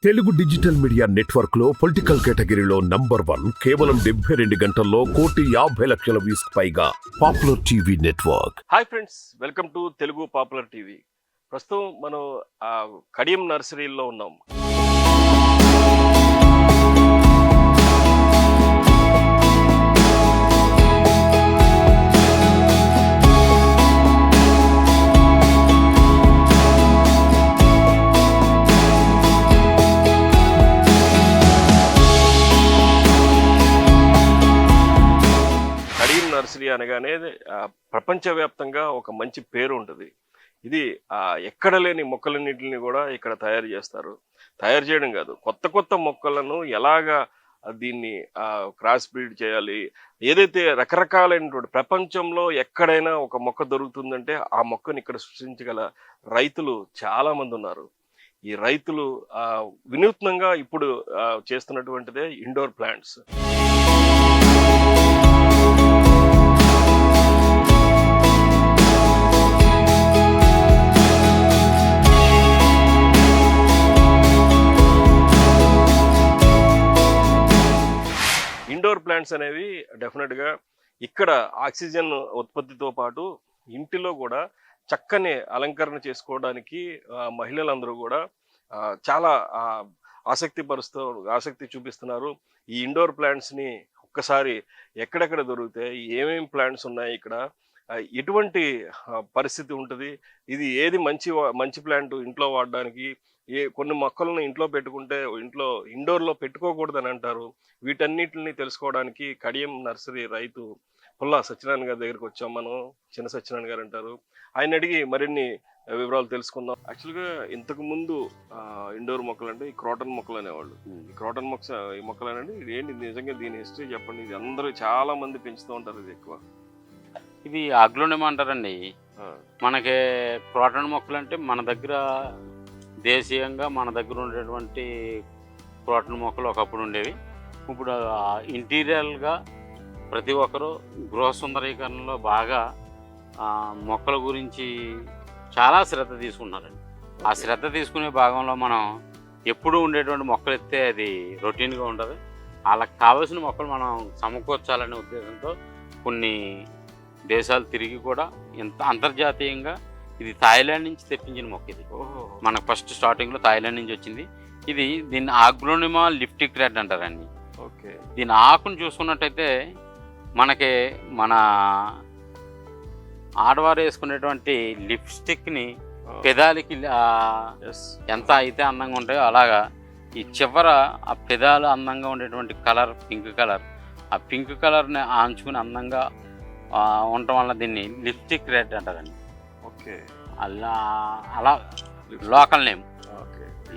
Telugu digital media network లో political కేటగిరీలో number 1 కేవలం 72 గంటల్లో 1,50,00,000 వ్యూస్ పైగా popular TV network. Hi friends, welcome to Telugu popular TV. ప్రస్తుతం మనం కడియం నర్సరీలో ఉన్నాం. నర్సరీ అనగానే ప్రపంచవ్యాప్తంగా ఒక మంచి పేరు ఉంటుంది. ఇది ఎక్కడ లేని మొక్కలన్నింటిని కూడా ఇక్కడ తయారు చేస్తారు. తయారు చేయడం కాదు, కొత్త కొత్త మొక్కలను ఎలాగా దీన్ని క్రాస్ బ్రీడ్ చేయాలి, ఏదైతే రకరకాలైనటువంటి ప్రపంచంలో ఎక్కడైనా ఒక మొక్క దొరుకుతుందంటే ఆ మొక్కను ఇక్కడ సృష్టించగల రైతులు చాలా మంది ఉన్నారు. ఈ రైతులు వినూత్నంగా ఇప్పుడు చేస్తున్నటువంటిదే ఇండోర్ ప్లాంట్స్. ఇండోర్ ప్లాంట్స్ అనేవి డెఫినెట్గా ఇక్కడ ఆక్సిజన్ ఉత్పత్తితో పాటు ఇంటిలో కూడా చక్కని అలంకరణ చేసుకోవడానికి మహిళలందరూ కూడా చాలా ఆసక్తి చూపిస్తున్నారు. ఈ ఇండోర్ ప్లాంట్స్ని ఒక్కసారి ఎక్కడెక్కడ దొరుకుతాయి, ఏమేమి ప్లాంట్స్ ఉన్నాయి ఇక్కడ, ఎటువంటి పరిస్థితి ఉంటుంది, ఇది ఏది మంచి ప్లాంట్ ఇంట్లో వాడడానికి, కొన్ని మొక్కలను ఇంట్లో పెట్టుకుంటే ఇండోర్లో పెట్టుకోకూడదని అంటారు. వీటన్నిటిని తెలుసుకోవడానికి కడియం నర్సరీ రైతు పుల్లా సత్యనారాయణ గారి దగ్గరికి వచ్చాం. మనం చిన్న సత్యనారాయణ గారు అంటారు. ఆయన అడిగి మరిన్ని వివరాలు తెలుసుకుందాం. యాక్చువల్గా ఇంతకు ముందు ఇండోర్ మొక్కలు అంటే ఈ క్రోటన్ మొక్కలు అనేవాళ్ళు. ఈ క్రోటన్ ఈ మొక్కలు అనేది ఏంటి, నిజంగా దీని హిస్టరీ చెప్పండి. ఇది అందరూ చాలా మంది పెంచుతూ ఉంటారు. ఇది ఎక్కువ ఇది అగ్లోనిమా అంటారండి. మనకి క్రోటన్ మొక్కలు అంటే మన దగ్గర దేశీయంగా మన దగ్గర ఉండేటువంటి క్రోటన్ మొక్కలు ఒకప్పుడు ఉండేవి. ఇప్పుడు ఇంటీరియర్గా ప్రతి ఒక్కరూ గృహ సుందరీకరణలో బాగా మొక్కల గురించి చాలా శ్రద్ధ తీసుకుంటున్నారండి. ఆ శ్రద్ధ తీసుకునే భాగంలో మనం ఎప్పుడూ ఉండేటువంటి మొక్కలు ఎత్తే అది రొటీన్గా ఉంటుంది. వాళ్ళకి కావాల్సిన మొక్కలు మనం సమకూర్చాలనే ఉద్దేశంతో కొన్ని దేశాలు తిరిగి కూడా అంతర్జాతీయంగా ఇది థాయిలాండ్ నుంచి తెప్పించిన మొక్క. ఇది మనకు ఫస్ట్ స్టార్టింగ్లో థాయిలాండ్ నుంచి వచ్చింది. దీన్ని అగ్లోనిమా లిప్టిక్ రెడ్ అంటారండి. ఓకే, దీని ఆకును చూసుకున్నట్టయితే మనకి మన ఆడవారు వేసుకునేటువంటి లిప్స్టిక్ని పెదాలకి ఎంత అయితే అందంగా ఉంటాయో అలాగా ఈ చివర ఆ పెదాలు అందంగా ఉండేటువంటి కలర్ పింక్ కలర్, ఆ పింక్ కలర్ని ఆంచుకుని అందంగా ఉండటం వల్ల దీన్ని లిప్స్టిక్ రెడ్ అంటారండి. ఓకే, అలా లోకల్ నేమ్.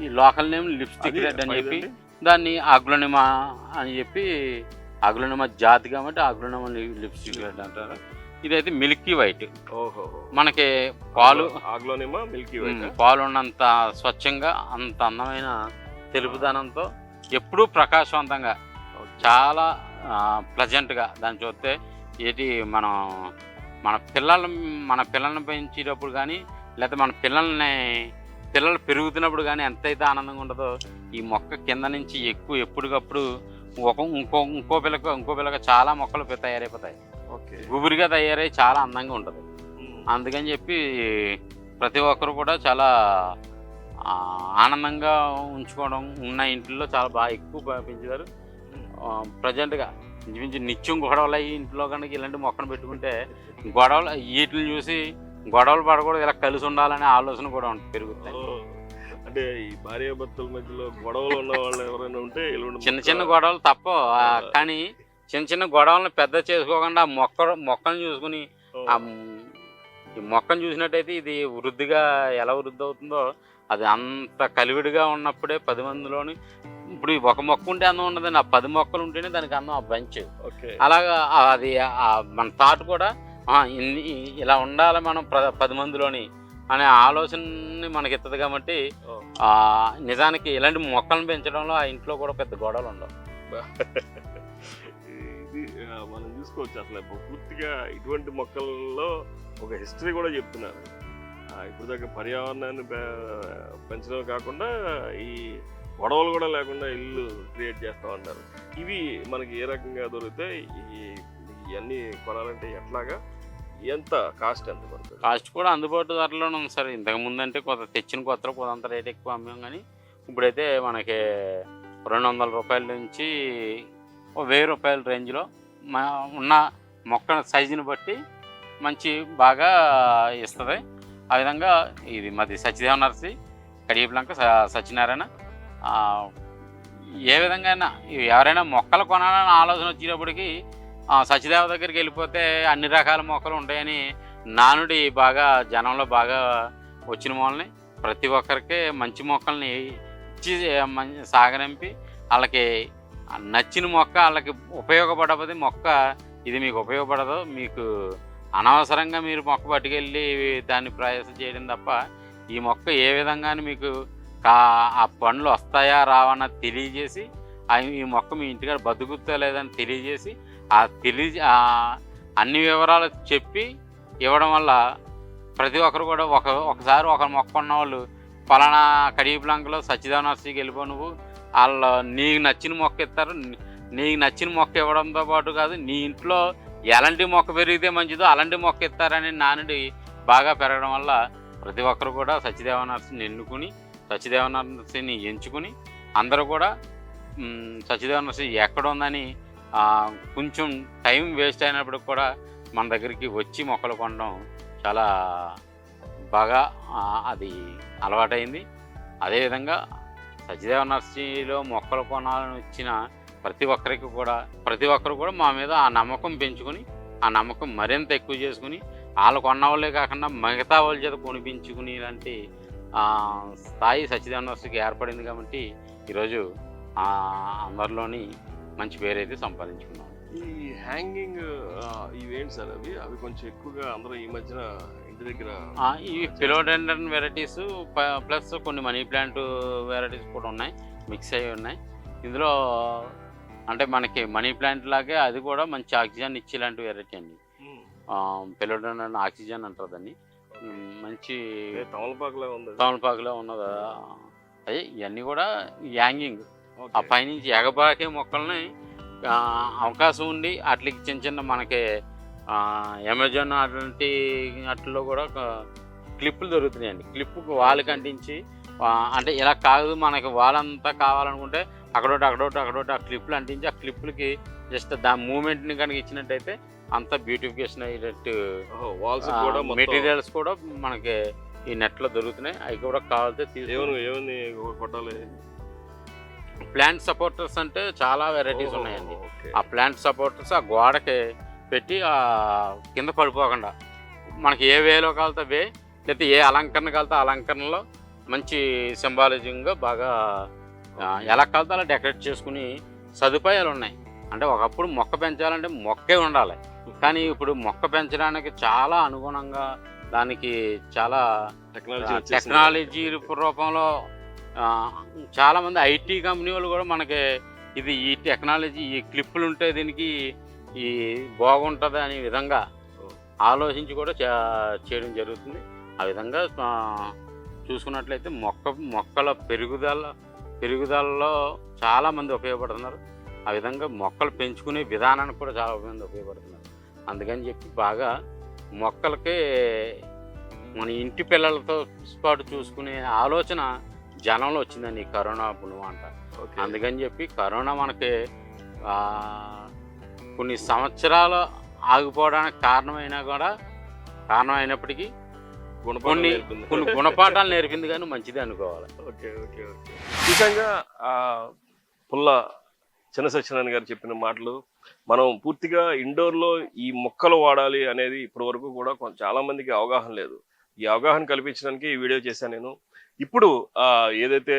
ఈ లోకల్ నేమ్ లిప్స్టిక్ రెడ్ అని చెప్పి దాన్ని అగ్లోనిమా అని చెప్పి, అగ్లోనిమా జాతి కాబట్టి అగ్లోనిమా లిప్స్టిక్ రెడ్ అంటారు. ఇదైతే మిల్కీ వైట్. ఓహో, మనకి పాలు అగ్లోనిమా మిల్కీ వైట్, పాలు ఉన్నంత స్వచ్ఛంగా అంత అందమైన తెలుపుదనంతో ఎప్పుడూ ప్రకాశవంతంగా చాలా ప్లజెంట్గా దాన్ని చూస్తే ఏంటి మన పిల్లల్ని పెంచేటప్పుడు కానీ లేకపోతే పిల్లలు పెరుగుతున్నప్పుడు కానీ ఎంతైతే ఆనందంగా ఉంటుందో ఈ మొక్క కింద నుంచి ఎప్పటికప్పుడు ఇంకో పిల్లగా చాలా మొక్కలు తయారైపోతాయి. ఓకే, గుబురిగా తయారై చాలా అందంగా ఉంటుంది. అందుకని చెప్పి ప్రతి ఒక్కరు కూడా చాలా ఆనందంగా ఉంచుకోవడం, ఉన్న ఇంట్లో చాలా బాగా ఎక్కువ పెంచుతారు. ప్రజెంట్గా నిత్యం గొడవలు అయ్యి ఇంట్లో కనుక ఇలాంటి మొక్కను పెట్టుకుంటే వీటిని చూసి గొడవలు పడకూడదు, ఇలా కలిసి ఉండాలనే ఆలోచన కూడా పెరుగుతాయి. అంటే ఈ భార్యాభర్తల మధ్యలో గొడవలు ఉన్న వాళ్ళు ఎవరైనా ఉంటే చిన్న గొడవలు తప్ప, కానీ చిన్న గొడవలను పెద్ద చేసుకోకుండా మొక్కను చూసుకుని ఈ మొక్కను చూసినట్టయితే ఇది వృద్ధిగా ఎలా వృద్ధి అవుతుందో అది అంత కలివిడిగా ఉన్నప్పుడే 10 మందిలోని ఇప్పుడు ఒక మొక్క ఉంటే అందం ఉండదండి, ఆ 10 మొక్కలు ఉంటేనే దానికి అందం ఆ బంచ్. అలాగా అది మన థాట్ కూడా ఇలా ఉండాలి మనం 10 మందిలోని అనే ఆలోచనని మనకి ఇస్తుంది. కాబట్టి నిజానికి ఇలాంటి మొక్కలను పెంచడంలో ఆ ఇంట్లో కూడా పెద్ద గొడవలు ఉండవు. ఇది మనం చూసుకోవచ్చు. అసలు పూర్తిగా ఇటువంటి మొక్కల్లో ఒక హిస్టరీ కూడా చెప్తున్నారు. ఇప్పుడు దాకా పర్యావరణాన్ని పెంచడం కాకుండా ఈ గొడవలు కూడా లేకుండా ఇల్లు క్రియేట్ చేస్తూ ఉంటారు. ఇవి మనకి ఏ రకంగా దొరుకుతాయి? ఇవన్నీ కొనాలంటే ఎట్లాగా, ఎంత కాస్ట్ ఎంత పడుతుంది? కాస్ట్ కూడా అందుబాటు ధరలోనే ఉంది సార్. ఇంతకుముందు అంటే తెచ్చిన కొత్తలో కొంత రేట్ ఎక్కువ అమ్మాం, కానీ ఇప్పుడైతే మనకి 200 రూపాయల నుంచి 1000 రూపాయల రేంజ్లో ఉన్న మొక్క సైజుని బట్టి మంచి బాగా ఇస్తుంది. ఆ విధంగా ఇది మాది సత్యదేవ నర్సరీ, కడియప్లంక సత్యనారాయణ. ఏ విధంగా ఎవరైనా మొక్కలు కొనాలని ఆలోచన వచ్చేటప్పటికి సత్యదేవ దగ్గరికి వెళ్ళిపోతే అన్ని రకాల మొక్కలు ఉంటాయని నానుడి బాగా జనంలో బాగా వచ్చిన వాళ్ళని ప్రతి ఒక్కరికి మంచి మొక్కల్ని ఇచ్చి సాగనంపి వాళ్ళకి నచ్చిన మొక్క, వాళ్ళకి ఉపయోగపడబోది మొక్క ఇది మీకు ఉపయోగపడదు, మీకు అనవసరంగా మీరు మొక్క పట్టుకెళ్ళి దాన్ని ప్రయాసం చేయడం తప్ప ఈ మొక్క ఏ విధంగానే మీకు ఆ పండ్లు వస్తాయా రావన్నా తెలియజేసి, ఈ మొక్క మీ ఇంటికాడ బతుకుతా లేదని తెలియజేసి అన్ని వివరాలు చెప్పి ఇవ్వడం వల్ల ప్రతి ఒక్కరు కూడా ఒకసారి ఒక మొక్క ఉన్న వాళ్ళు పలానా కడియప్లంకలో సత్యదేవ నర్సరీకి వెళ్ళిపో, నువ్వు వాళ్ళు నీకు నచ్చిన మొక్క ఇస్తారు. నీకు నచ్చిన మొక్క ఇవ్వడంతో పాటు కాదు, నీ ఇంట్లో ఎలాంటి మొక్క పెరిగితే మంచిదో అలాంటి మొక్క ఇస్తారని నానుడి బాగా పెరగడం వల్ల ప్రతి ఒక్కరు కూడా సత్యదేవ నర్సరీని ఎన్నుకుని సత్యదేవ నర్సరీని ఎంచుకుని అందరూ కూడా సత్యదేవ నర్సరీ ఎక్కడ ఉందని కొంచెం టైం వేస్ట్ అయినప్పుడు కూడా మన దగ్గరికి వచ్చి మొక్కలు కొనడం చాలా బాగా అది అలవాటైంది. అదేవిధంగా సత్యదేవ నర్సరీలో మొక్కలు కొనాలని వచ్చిన ప్రతి ఒక్కరు కూడా మా మీద ఆ నమ్మకం పెంచుకొని ఆ నమ్మకం మరింత ఎక్కువ చేసుకుని వాళ్ళు కొన్న వాళ్ళే కాకుండా మిగతా వాళ్ళ చేత కొనిపించుకుని ఇలాంటి స్థాయి సత్యదేవ నర్సరీకి ఏర్పడింది. కాబట్టి ఈరోజు అందరిలోని మంచి పేరైతే సంపాదించుకున్నాం. ఈ హ్యాంగింగ్ ఇవేంటి సార్? అవి కొంచెం ఎక్కువగా అందరూ ఈ మధ్యన ఇంటి దగ్గర ఇవి ఫిలోడెండ్రన్ వెరైటీస్ ప్లస్ కొన్ని మనీ ప్లాంట్ వెరైటీస్ కూడా ఉన్నాయి, మిక్స్ అయ్యి ఉన్నాయి. ఇందులో అంటే మనకి మనీ ప్లాంట్ లాగే అది కూడా మంచి ఆక్సిజన్ ఇచ్చేలాంటి వెరైటీ అండి. ఫిలోడెండ్రన్ ఆక్సిజన్ అంటారు దాన్ని. మంచి తమలపాకులో ఉన్నది. అదే ఇవన్నీ కూడా హ్యాంగింగ్ ఆ పైనుంచి ఎగబాకే మొక్కల్ని అవకాశం ఉండి వాటికి చిన్న మనకి అమెజాన్ అట్లాంటి వాటిల్లో కూడా క్లిప్పులు దొరుకుతున్నాయండి. క్లిప్పుకు వాళ్ళకి అంటించి అంటే ఇలా కాదు, మనకి వాళ్ళంతా కావాలనుకుంటే అక్కడోటి ఆ క్లిప్పులు అంటించి ఆ క్లిప్పులకి జస్ట్ దాని మూమెంట్ని కనుక ఇచ్చినట్టయితే అంత బ్యూటిఫికేషన్ అయ్యేటట్టు మెటీరియల్స్ కూడా మనకి ఈ నెట్లో దొరుకుతున్నాయి. అవి కూడా కావాలితే కొట్టాలి. ప్లాంట్ సపోర్టర్స్ అంటే చాలా వెరైటీస్ ఉన్నాయండి. ఆ ప్లాంట్ సపోర్టర్స్ ఆ గోడకి పెట్టి కింద పడిపోకుండా మనకి ఏ వేలో కాలితే వే, లేకపోతే ఏ అలంకరణ కాలితే అలంకరణలో మంచి సింబాలిజంగా బాగా ఎలా కాలితే అలా డెకరేట్ చేసుకుని సదుపాయాలు ఉన్నాయి. అంటే ఒకప్పుడు మొక్క పెంచాలంటే మొక్కే ఉండాలి, కానీ ఇప్పుడు మొక్క పెంచడానికి చాలా అనుగుణంగా దానికి చాలా టెక్నాలజీ రూపంలో చాలామంది ఐటీ కంపెనీ వాళ్ళు కూడా మనకి ఈ టెక్నాలజీ ఈ క్లిప్పులు ఉంటే దీనికి ఈ బాగుంటుంది అనే విధంగా ఆలోచించి కూడా చేయడం జరుగుతుంది. ఆ విధంగా చూసుకున్నట్లయితే మొక్కల పెరుగుదలలో చాలామంది ఉపయోగపడుతున్నారు. ఆ విధంగా మొక్కలు పెంచుకునే విధానానికి కూడా చాలా మంది ఉపయోగపడుతున్నారు. అందుకని చెప్పి బాగా మొక్కలకి మన ఇంటి పిల్లలతో పాటు చూసుకునే ఆలోచన జనంలో వచ్చిందండి ఈ కరోనా పుణ్యం అంట. అందుకని చెప్పి కరోనా మనకి కొన్ని సంవత్సరాలు ఆగిపోవడానికి కారణమైనప్పటికీ కొన్ని గుణపాఠాలు నేర్పింది, కానీ మంచిది అనుకోవాలి. నిజంగా పుల్ల చిన్న సత్యనారాయణ గారు చెప్పిన మాటలు మనం పూర్తిగా ఇండోర్లో ఈ మొక్కలు వాడాలి అనేది ఇప్పటి వరకు కూడా చాలా మందికి అవగాహన లేదు. ఈ అవగాహన కల్పించడానికి ఈ వీడియో చేశాను నేను. ఇప్పుడు ఏదైతే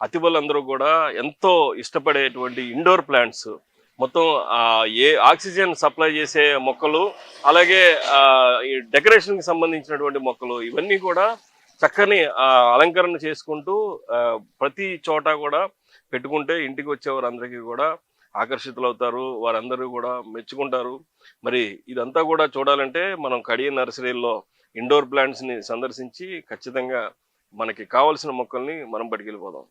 అతివలందరూ కూడా ఎంతో ఇష్టపడేటువంటి ఇండోర్ ప్లాంట్స్ మొత్తం ఏ ఆక్సిజన్ సప్లై చేసే మొక్కలు, అలాగే ఈ డెకరేషన్కి సంబంధించినటువంటి మొక్కలు, ఇవన్నీ కూడా చక్కని అలంకరణ చేసుకుంటూ ప్రతి చోట కూడా పెట్టుకుంటే ఇంటికి వచ్చేవారందరికీ కూడా ఆకర్షితులవుతారు, వారందరూ కూడా మెచ్చుకుంటారు. మరి ఇదంతా కూడా చూడాలంటే మనం కడియం నర్సరీలో ఇండోర్ ప్లాంట్స్ని సందర్శించి ఖచ్చితంగా మనకి కావాల్సిన మొక్కల్ని మనం పట్టుకెళ్ళిపోదాం.